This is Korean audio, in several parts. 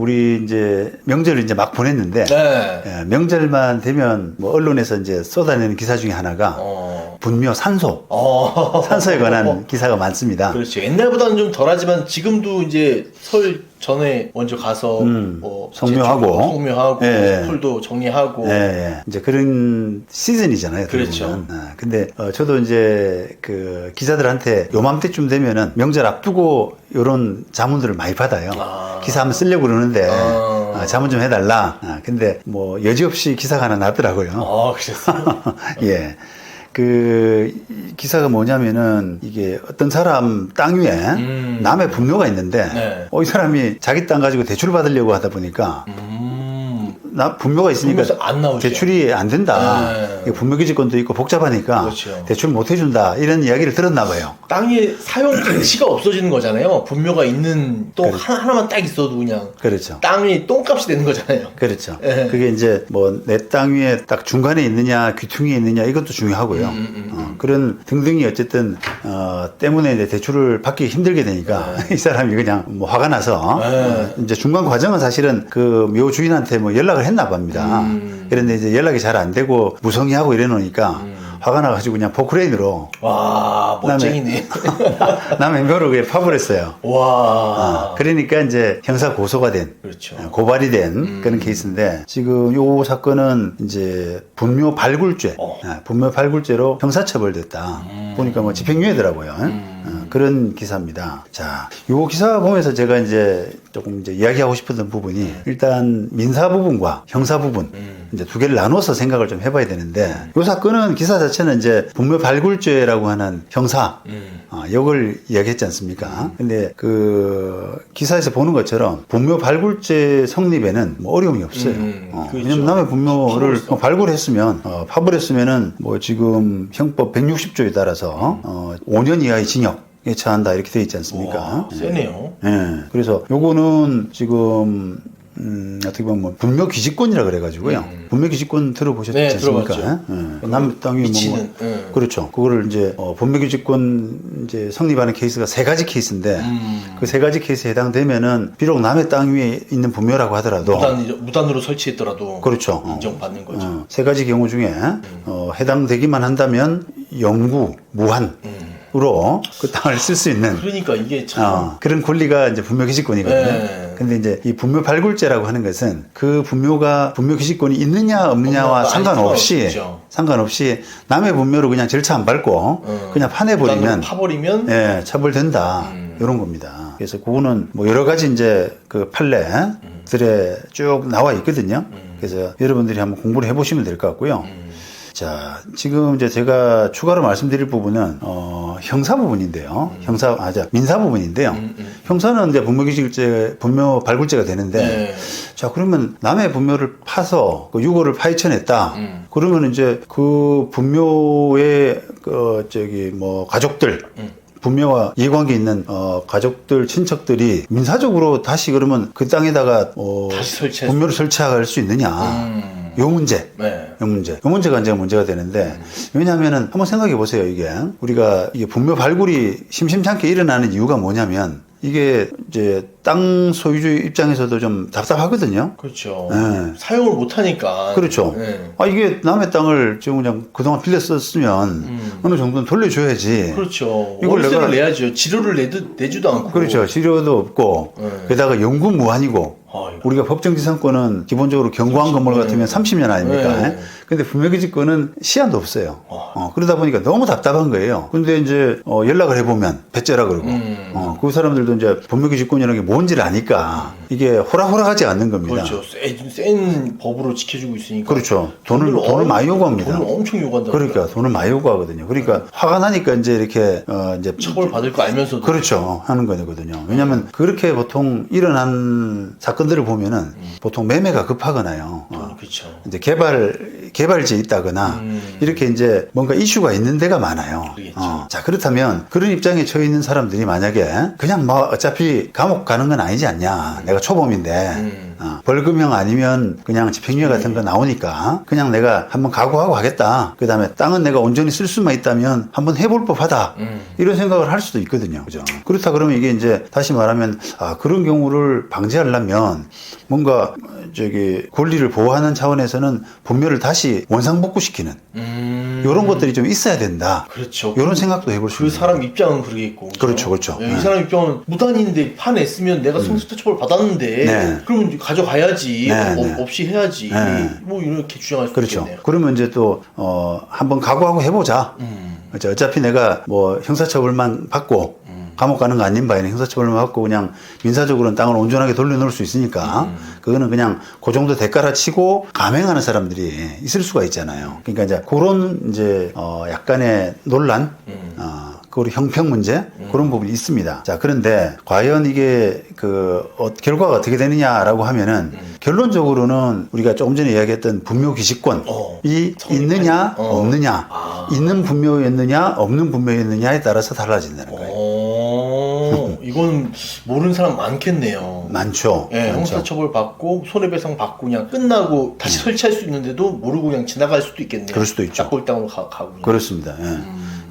우리 이제 명절을 이제 막 보냈는데 네. 예, 명절만 되면 뭐 언론에서 이제 쏟아내는 기사 중에 하나가 분묘 산소, 산소에 관한 기사가 많습니다. 그렇죠. 옛날보다는 좀 덜하지만 지금도 이제 설 전에 먼저 가서 뭐 성묘하고 예. 풀도 정리하고 예. 이제 그런 시즌이잖아요. 그렇죠. 근데 저도 이제 그 기자들한테 요맘때쯤 되면은 명절 앞두고 이런 자문들을 많이 받아요. 기사 한번 쓰려고 그러는데 자문 좀 해달라. 근데 뭐 여지없이 기사가 하나 나더라고요. 그랬어요? 예. 그 기사가 뭐냐면은 이게 어떤 사람 땅 위에 남의 분묘가 있는데 네. 이 사람이 자기 땅 가지고 대출을 받으려고 하다 보니까 분묘가 있으니까 안 나오죠. 대출이 안 된다. 네. 분묘기지권도 있고 복잡하니까 그렇죠. 대출 못 해준다. 이런 이야기를 들었나 봐요. 땅의 사용 가치가 없어지는 거잖아요. 분묘가 있는 똥 하나만 딱 있어도 그냥 그렇죠. 땅이 똥값이 되는 거잖아요. 그렇죠. 네. 그게 이제 뭐 내 땅 위에 딱 중간에 있느냐 귀퉁이에 있느냐 이것도 중요하고요. 그런 등등이 어쨌든 때문에 이제 대출을 받기 힘들게 되니까 이 사람이 그냥 뭐 화가 나서 이제 중간 과정은 사실은 그 묘 주인한테 뭐 연락을 했나 봅니다. 그런데 이제 연락이 잘 안 되고 무성의하고 이래 놓으니까 화가 나가지고 그냥 포크레인으로 와 멋쟁이네. 남의 묘를 그냥 파버렸어요. 와. 그러니까 이제 형사 고소가 된, 그렇죠. 고발이 된 그런 케이스인데 지금 요 사건은 이제 분묘 발굴죄, 분묘 발굴죄로 형사처벌됐다. 보니까 뭐 집행유예더라고요. 그런 기사입니다. 자, 요 기사 보면서 제가 이제 조금 이제 이야기하고 싶었던 부분이 일단 민사 부분과 형사 부분 이제 두 개를 나눠서 생각을 좀 해봐야 되는데 요 사건은 기사 자체는 이제 분묘 발굴죄라고 하는 형사 역을 이야기했지 않습니까? 근데 그 기사에서 보는 것처럼 분묘 발굴죄 성립에는 뭐 어려움이 없어요. 그렇죠. 왜냐면 남의 분묘를 발굴했으면 파벌했으면은 뭐 지금 형법 160조에 따라서 5년 이하의 징역 에 처한다 이렇게 되어 있지 않습니까? 와, 세네요. 예. 그래서 요거는 지금 어떻게 보면 뭐 분묘 기지권이라 그래가지고요. 분묘 기지권 들어보셨지 네, 않습니까? 들어봤죠. 예. 남 땅이 미치는, 그렇죠. 그거를 이제 분묘 기지권 이제 성립하는 케이스가 세 가지 케이스인데 그 세 가지 케이스에 해당되면은 비록 남의 땅 위에 있는 분묘라고 하더라도 무단으로 설치했더라도 그렇죠. 인정받는 거죠. 세 가지 경우 중에 해당되기만 한다면 영구 무한. 으로 그 땅을 쓸 수 있는 그러니까 이게 참 그런 권리가 이제 분묘 기지권이거든요. 네. 근데 이제 이 분묘 발굴죄라고 하는 것은 그 분묘가 분묘 기지권이 있느냐 없느냐와 상관없이 남의 분묘를 그냥 절차 안 밟고 그냥 파내버리면 파버리면 예, 처벌된다. 이런 겁니다. 그래서 그거는 뭐 여러 가지 이제 그 판례들에 쭉 나와 있거든요. 그래서 여러분들이 한번 공부를 해보시면 될 것 같고요. 자, 지금 이제 제가 추가로 말씀드릴 부분은, 형사 부분인데요. 민사 부분인데요. 형사는 이제 분묘 발굴죄가 되는데, 자, 그러면 남의 분묘를 파서 그 유골을 파헤쳐냈다. 그러면 이제 그 분묘의, 가족들, 분묘와 이해관계 있는 가족들, 친척들이 민사적으로 다시 그러면 그 땅에다가 분묘를 설치할 수 있느냐. 요 문제. 요 문제가 이제 문제가 되는데, 왜냐하면은 한번 생각해 보세요, 이게. 우리가 이게 분묘 발굴이 심심찮게 일어나는 이유가 뭐냐면, 이게 이제 땅 소유주 입장에서도 좀 답답하거든요. 그렇죠. 사용을 못 하니까. 그렇죠. 이게 남의 땅을 지금 그냥 그동안 빌려 썼으면 어느 정도는 돌려줘야지. 그렇죠. 이걸 월세를 내야죠. 지료를 내지도 않고. 그렇죠. 지료도 없고 게다가 영구무한이고. 우리가 법정지상권은 기본적으로 경고한 건물 같으면 30년 아닙니까? 근데 분묘기지권은 시한도 없어요. 그러다 보니까 너무 답답한 거예요. 근데 이제 연락을 해보면 배째라 그러고 그 사람들도 이제 분묘기지권이라는 게 뭔지를 아니까 이게 호락호락하지 않는 겁니다. 그렇죠. 센 법으로 지켜주고 있으니까. 그렇죠. 돈을 많이 요구합니다. 돈을 엄청 요구한다. 그러니까 돈을 많이 요구하거든요. 그러니까 화가 나니까 이제 이렇게 이제 처벌 받을 거 알면서도 그렇죠. 하는 거거든요. 왜냐하면 그렇게 보통 일어난 사건들을 보면은 보통 매매가 급하거나요. 그렇죠. 이제 개발지에 있다거나 이렇게 이제 뭔가 이슈가 있는 데가 많아요. 그러겠죠. 자, 그렇다면 그런 입장에 처해 있는 사람들이 만약에 그냥 뭐 어차피 감옥 가는 건 아니지 않냐. 내가 초범인데 벌금형 아니면 그냥 집행유예 같은 거 나오니까 그냥 내가 한번 각오하고 하겠다. 그 다음에 땅은 내가 온전히 쓸 수만 있다면 한번 해볼 법하다. 이런 생각을 할 수도 있거든요. 그죠? 그렇다 그러면 이게 이제 다시 말하면 그런 경우를 방지하려면 뭔가 권리를 보호하는 차원에서는 분묘를 다시 원상복구시키는 이런 것들이 좀 있어야 된다. 그렇죠. 이런 생각도 해볼 수 그 있는 사람 입장은 그러겠고. 그렇죠, 그렇죠. 이 사람 입장은 무단인데 파냈으면 내가 성추행 처벌 받았는데 네. 그러면 가져가야지. 네. 없이 해야지. 네. 뭐 이렇게 주장할 수 그렇죠. 있겠네요. 그러면 이제 또 한번 각오하고 해보자. 그렇죠. 어차피 내가 뭐 형사처벌만 받고 감옥 가는 거 아닌 바에는 형사처벌만 받고 그냥 민사적으로는 땅을 온전하게 돌려놓을 수 있으니까 그거는 그냥 그 정도 대가라 치고 감행하는 사람들이 있을 수가 있잖아요. 그러니까 이제 그런 이제 약간의 논란, 그리고 형평 문제 그런 부분이 있습니다. 자, 그런데 과연 이게 결과가 어떻게 되느냐라고 하면은 결론적으로는 우리가 조금 전에 이야기했던 분묘기지권이 있느냐 없느냐, 있는 분묘였느냐 없는 분묘였느냐에 따라서 달라진다는 거예요. 이건 모르는 사람 많겠네요. 많죠. 네, 많죠. 형사처벌 받고 손해배상 받고 그냥 끝나고 다시 설치할 수 있는데도 모르고 그냥 지나갈 수도 있겠네요. 그럴 수도 있죠. 납골당으로 가고. 그렇습니다. 예.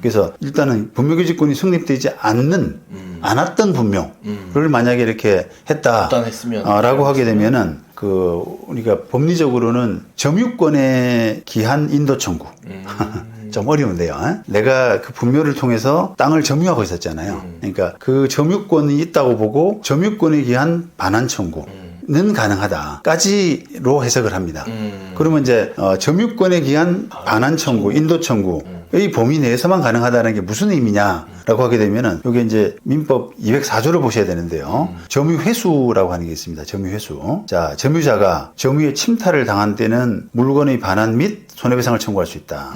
그래서 일단은 분묘기지권이 성립되지 않았던 분묘를 만약에 이렇게 했다라고 하게 되면은 우리가 법리적으로는 점유권에 기한 인도 청구. 좀 어려운데요. 내가 그 분묘를 통해서 땅을 점유하고 있었잖아요. 그러니까 그 점유권이 있다고 보고 점유권에 기한 반환 청구는 가능하다까지로 해석을 합니다. 그러면 이제 점유권에 기한 반환 청구, 인도 청구의 범위 내에서만 가능하다는 게 무슨 의미냐라고 하게 되면은 이게 이제 민법 204조를 보셔야 되는데요. 점유회수라고 하는 게 있습니다. 점유회수. 자, 점유자가 점유의 침탈을 당한 때는 물건의 반환 및 손해배상을 청구할 수 있다.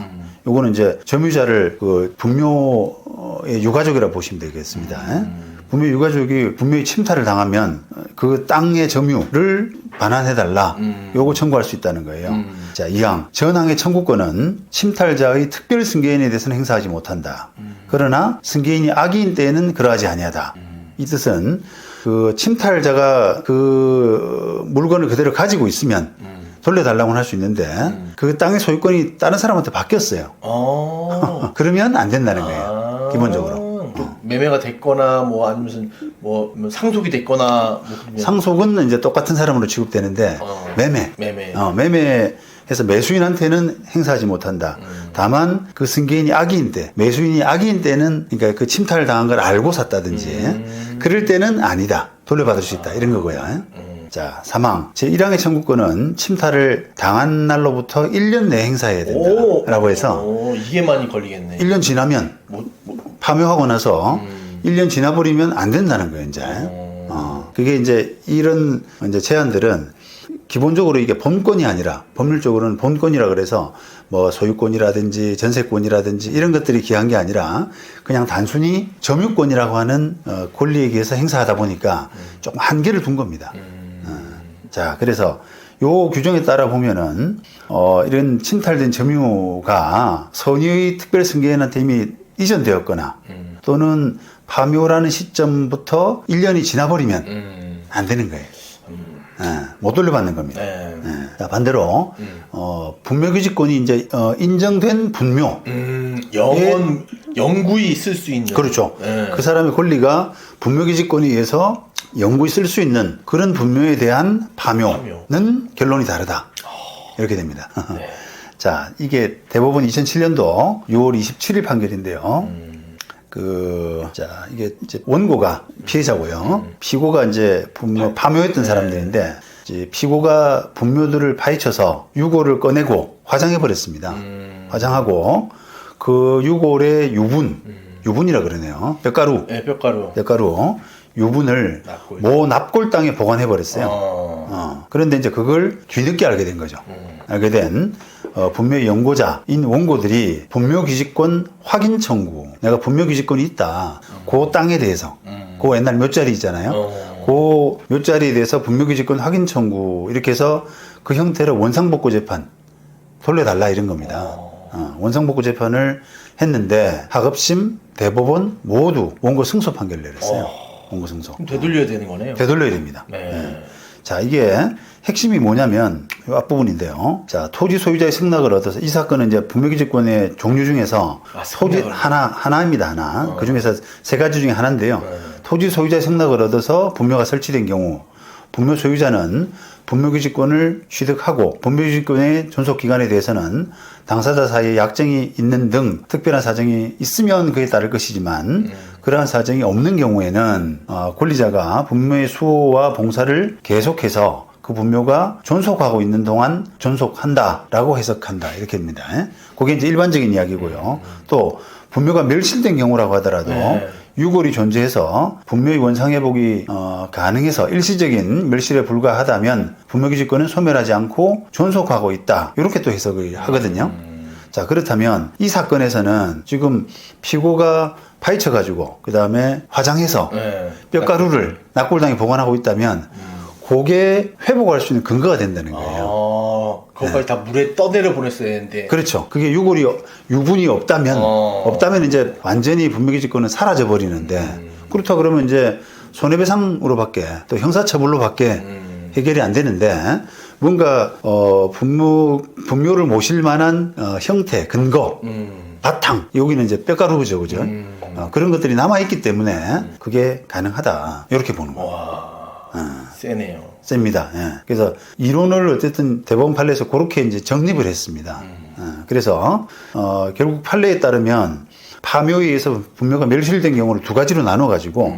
요거는 이제 점유자를 분묘의 유가족이라고 보시면 되겠습니다. 분묘 유가족이 분묘의 침탈을 당하면 그 땅의 점유를 반환해달라. 요거 청구할 수 있다는 거예요. 자, 2항. 전항의 청구권은 침탈자의 특별 승계인에 대해서는 행사하지 못한다. 그러나 승계인이 악의인 때에는 그러하지 아니하다. 이 뜻은 그 침탈자가 그 물건을 그대로 가지고 있으면 돌려달라고는 할 수 있는데 그 땅의 소유권이 다른 사람한테 바뀌었어요. 그러면 안 된다는 거예요. 기본적으로. 매매가 됐거나 뭐 아니면 뭐 상속이 됐거나 상속은 이제 똑같은 사람으로 취급되는데 매매해서 매수인한테는 행사하지 못한다. 다만 그 승계인이 악의인 때, 매수인이 악의인 때는 그러니까 그 침탈을 당한 걸 알고 샀다든지 그럴 때는 아니다. 돌려받을 수 있다. 이런 거고요. 자, 3항. 제1항의 청구권은 침탈을 당한 날로부터 1년 내에 행사해야 된다라고 해서 이게 많이 걸리겠네. 1년 지나면 파묘하고 나서 1년 지나버리면 안 된다는 거예요, 이제. 그게 이제 이런 이제 제한들은 기본적으로 이게 본권이 아니라 법률적으로는 본권이라 그래서 뭐 소유권이라든지 전세권이라든지 이런 것들이 기한 게 아니라 그냥 단순히 점유권이라고 하는 권리에 의해서 행사하다 보니까 조금 한계를 둔 겁니다. 자, 그래서 요 규정에 따라 보면은 이런 침탈된 점유가 선의의 특별 승계인한테 이미 이전되었거나 또는 파묘라는 시점부터 1년이 지나버리면 안 되는 거예요. 못 돌려받는 겁니다. 자, 반대로 분묘기지권이 이제 인정된 분묘 영구히 쓸 수 있는 그렇죠. 그 사람의 권리가 분묘기지권에 의해서 영구히 쓸 수 있는 그런 분묘에 대한 파묘는 결론이 다르다. 이렇게 됩니다. 자, 이게 대법원 2007년도 6월 27일 판결인데요. 이게 이제 원고가 피해자고요. 피고가 이제 파묘했던 사람들인데, 이제 피고가 분묘들을 파헤쳐서 유골을 꺼내고 화장해버렸습니다. 화장하고, 그 유골의 유분이라 그러네요. 뼈가루. 네, 뼈가루. 유분을 모 납골 땅에 보관해버렸어요. 그런데 이제 그걸 뒤늦게 알게 된 거죠. 알게 된 분묘의 연고자인 원고들이 분묘기지권 확인 청구, 내가 분묘기지권이 있다. 그 땅에 대해서, 그 옛날 몇 자리 있잖아요. 요 자리에 대해서 분묘기지권 확인 청구 이렇게 해서 그 형태로 원상복구 재판 돌려달라 이런 겁니다. 원상복구 재판을 했는데 하급심, 대법원 모두 원고 승소 판결을 내렸어요. 원고 승소. 그럼 되돌려야 되는 거네요. 되돌려야 됩니다. 네. 예. 자, 이게 핵심이 뭐냐면 이 앞부분인데요. 자, 토지 소유자의 승낙을 얻어서 이 사건은 이제 분묘기지권의 종류 중에서 토지 하나입니다. 하나. 그 중에서 세 가지 중에 하나인데요. 토지 소유자의 승낙을 얻어서 분묘가 설치된 경우 분묘 소유자는 분묘기지권을 취득하고 분묘기지권의 존속기간에 대해서는 당사자 사이에 약정이 있는 등 특별한 사정이 있으면 그에 따를 것이지만 그러한 사정이 없는 경우에는 권리자가 분묘의 수호와 봉사를 계속해서 그 분묘가 존속하고 있는 동안 존속한다라고 해석한다 이렇게 됩니다. 그게 이제 일반적인 이야기고요. 또 분묘가 멸실된 경우라고 하더라도 유골이 존재해서 분묘의 원상회복이 가능해서 일시적인 멸실에 불과하다면 분묘기지권은 소멸하지 않고 존속하고 있다. 이렇게 또 해석을 하거든요. 자, 그렇다면 이 사건에서는 지금 피고가 파헤쳐가지고 그 다음에 화장해서 뼈가루를 낙골당에 보관하고 있다면 그게 회복할 수 있는 근거가 된다는 거예요. 그것까지 다 물에 떠내려 보냈어야 했는데. 그렇죠. 그게 유분이 없다면 이제 완전히 분묘기지권은 사라져 버리는데 그렇다 그러면 이제 손해배상으로밖에 또 형사처벌로밖에 해결이 안 되는데 뭔가 분묘를 모실 만한 형태, 근거, 바탕 여기는 이제 뼈가루죠, 그죠? 그런 것들이 남아 있기 때문에 그게 가능하다 이렇게 보는 거예요. 세네요. 셉니다. 예. 그래서 이론을 어쨌든 대법원 판례에서 그렇게 이제 정립을 했습니다. 그래서 결국 판례에 따르면 파묘에 의해서 분묘가 멸실된 경우를 두 가지로 나눠 가지고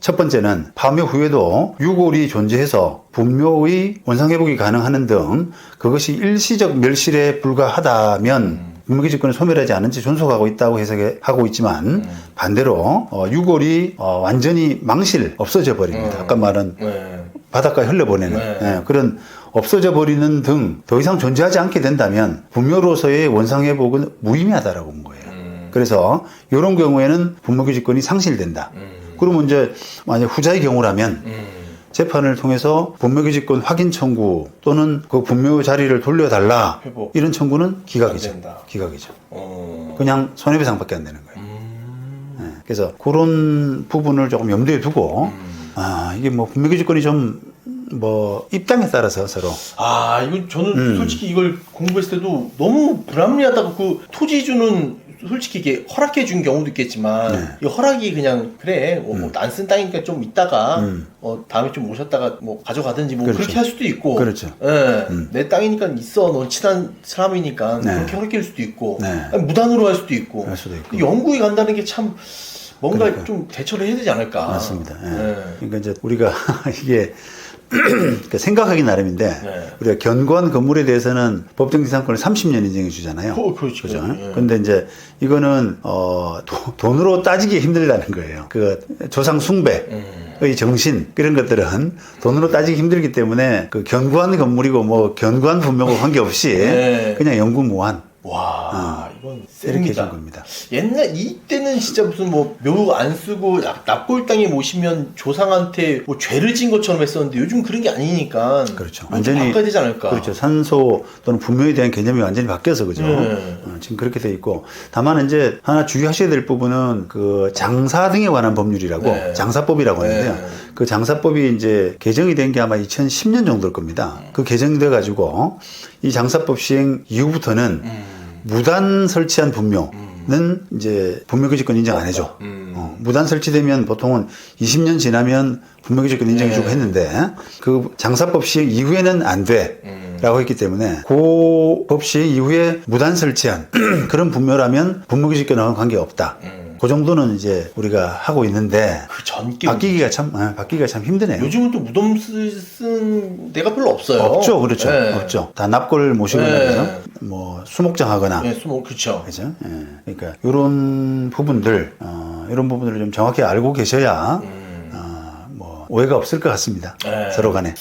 첫 번째는 파묘 후에도 유골이 존재해서 분묘의 원상회복이 가능하는 등 그것이 일시적 멸실에 불과하다면 분묘기지권을 소멸하지 않은 채 존속하고 있다고 해석하고 있지만 반대로 유골이 완전히 없어져 버립니다. 아까 말한 바닷가에 흘려보내는 그런 없어져 버리는 등 더 이상 존재하지 않게 된다면 분묘로서의 원상회복은 무의미하다라고 본 거예요. 그래서 이런 경우에는 분묘기지권이 상실된다. 그러면 이제 만약 후자의 경우라면 재판을 통해서 분묘기지권 확인 청구 또는 그 분묘 자리를 돌려달라 회복. 이런 청구는 기각이죠. 안 된다. 기각이죠. 그냥 손해배상밖에 안 되는 거예요. 그래서 그런 부분을 조금 염두에 두고 이게 뭐 분묘기지권이 좀 뭐 입장에 따라서 서로 이거 저는 솔직히 이걸 공부했을 때도 너무 불합리하다고 그 토지주는 솔직히 이게 허락해 준 경우도 있겠지만 이 허락이 그냥 그래 안 쓴 땅이니까 좀 있다가 다음에 좀 오셨다가 뭐 가져가든지 뭐 그렇죠. 그렇게 할 수도 있고 그렇죠. 내 땅이니까 있어 넌 친한 사람이니까 그렇게 허락해 줄 수도 있고 아니, 무단으로 할 수도 있고 영구에 간다는 게 참 뭔가 좀 대처를 해야 되지 않을까. 맞습니다. 그러니까 이제 우리가 이게 그러니까 생각하기 나름인데 우리가 견고한 건물에 대해서는 법정 지상권을 30년 인정해 주잖아요. 그렇죠. 그죠? 근데 이제 이거는 돈으로 따지기 힘들다는 거예요. 그 조상 숭배의 정신 그런 것들은 돈으로 따지기 힘들기 때문에 그 견고한 건물이고 뭐 견고한 분묘고 관계없이 그냥 영구무한 와, 이건 이렇게 해준 셉니다. 겁니다. 옛날 이때는 진짜 무슨 뭐 묘 안 쓰고 납골당에 모시면 조상한테 뭐 죄를 진 것처럼 했었는데 요즘 그런 게 아니니까. 그렇죠. 완전히 바꿔야 되지 않을까. 그렇죠. 산소 또는 분묘에 대한 개념이 완전히 바뀌어서 그죠. 지금 그렇게 돼 있고 다만 이제 하나 주의하셔야 될 부분은 그 장사 등에 관한 법률이라고 장사법이라고 하는데요. 그 장사법이 이제 개정이 된 게 아마 2010년 정도일 겁니다. 그 개정돼 가지고 이 장사법 시행 이후부터는 무단 설치한 분묘는 이제 분묘기지권 인정 안 해줘. 무단 설치되면 보통은 20년 지나면 분묘기지권 인정해주고 했는데 그 장사법 시행 이후에는 안 돼. 라고 했기 때문에 그 법 시행 이후에 무단 설치한 그런 분묘라면 분묘기지권하고는 관계없다. 그 정도는 이제 우리가 하고 있는데 그 전기 바뀌기가 참 힘드네요. 요즘은 또 무덤 쓴 데가 별로 없어요. 없죠, 그렇죠. 없죠. 다 납골 모시거나 그죠? 뭐 수목장하거나. 그렇죠. 그죠? 그러니까 이런 부분들, 이런 부분들을 좀 정확히 알고 계셔야 뭐 오해가 없을 것 같습니다. 서로 간에.